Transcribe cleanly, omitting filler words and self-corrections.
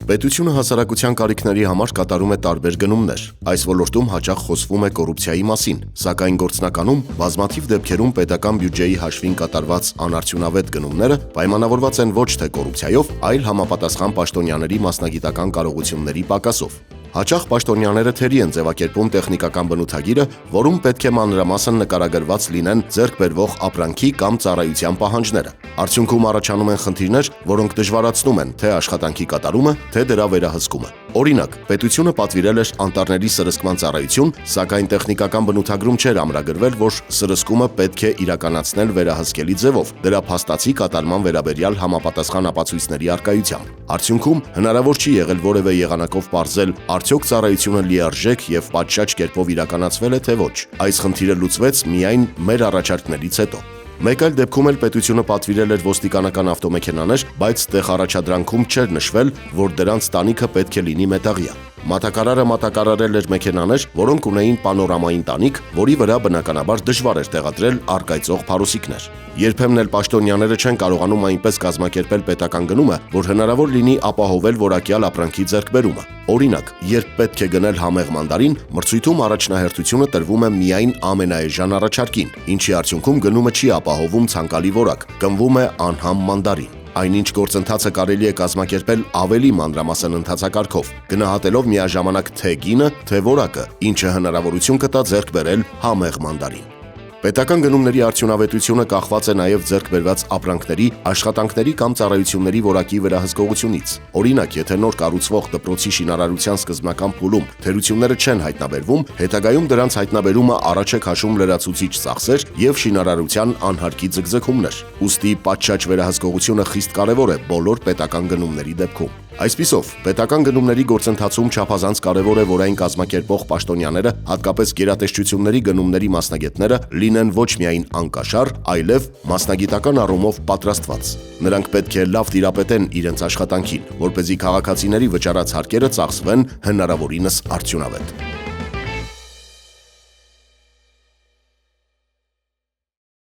Պետությունը հասարակության կարիքների համար կատարում է տարբեր գնումներ։ Այս ոլորտում հաճախ խոսվում է կոռուպցիայի մասին, սակայն գործնականում բազմաթիվ դեպքերում պետական բյուջեի հաշվին կատարված անարդյունավետ գնումները պայմանավորված են ոչ թե կոռուպցիայով, այլ համապատասխան պաշտոնյաների մասնագիտական կարողությունների պակասով։ Հաճախ պաշտոնյաները թերի են ձևակերպում տեխնիկական բնութագիրը, որում պետք է մանրամասն նկարագրված լինեն ձեռք բերվող ապրանքի կամ ծառայության պահանջները։ Արդյունքում առաջանում են խնդիրներ, որոնք դժվարացնում են թե աշխատանքի կատարումը, թե դրա վերահսկումը։ Օրինակ, պետությունը պատվիրել էր անտառների սրսկման ծառայություն, սակայն տեխնիկական բնութագրում չէր ամրագրվել, որ սրսկումը պետք է իրականացնել վերահսկելի ձևով, դրա փաստացի կատարման վերաբերյալ համապատասխան ապացույցների առկայությամբ։ Արդյունքում հնարավոր չի եղել որևէ եղանակով պարզել արդյոք ծառայությունը լիարժեք եւ պատշաճ կերպով իրականացվել է թե ոչ։ Այս խնդիրը լուծվեց միայն մեր առաջարկներից հետո։ Մեկ այլ դեպքում էլ պետությունը պատվիրել էր ոստիկանական ավտոմեքենաներ, բայց տեղ առաջադրանքում չէր նշվել, որ դրանց տանիքը պետք է լինի մետաղյա։ Մատակարարը մատակարարել էր մեքենաներ, որոնք ունեին պանորամային տանիք, որի վրա բնականաբար դժվար էր տեղադրել առկայծող փարոսիկներ։ Երբեմն էլ պաշտոնյաները չեն կարողանում այնպես կազմակերպել պետական գնումը, որ հնարավոր լինի ապահովել որակյալ ապրանքի ձեռքբերումը։ Օրինակ, երբ պետք է գնել համեղ մանդարին, մրցույթում առաջնահերթությունը տրվում է միայն ամենաէժան առաջարկին, ինչի արդյունքում գնումը չի ապահովում ցանկալի որակ, գնվում է անհամ մանդարին։ Այնինչ գործընթացը կարելի է կազմակերպել ավելի մանրամասն ընթացակարգով, գնահատելով միաժամանակ թե գինը, թե որակը, ինչը հնարավորություն կտա ձեռք բերել համեղ մանդարին։ Պետական գնումների արդյունավետությունը կախված է նաև ձեռք բերված ապրանքների, աշխատանքների կամ ծառայությունների որակի վերահսկողությունից։ Օրինակ, եթե նոր կառուցվող դպրոցի շինարարության սկզբնական փուլում թերությունները չեն հայտնաբերվում, հետագայում դրանց հայտնաբերումը առաջ է քաշում լրացուցիչ ծախսեր եւ շինարարության անհարկի ձգձգումներ։ Ուստի պատշաճ վերահսկողությունը խիստ կարևոր է բոլոր պետական գնումների դեպքում։ Այսպիսով, պետական գնումների գործընթացում չափազանց կարևոր է, որ այն կազմակերպող պաշտոնյաները, հատկապես գերատեսչությունների գնումների մասնագետները, լինեն ոչ միայն անկաշառ, այլև մասնագիտական առումով պատրաստված։ Նրանք պետք է լավ տիրապետեն իրենց աշխատանքին, որպեսզի քաղաքացիների վճարած հարկերը ծախսվեն հնարավորինս արդյունավետ։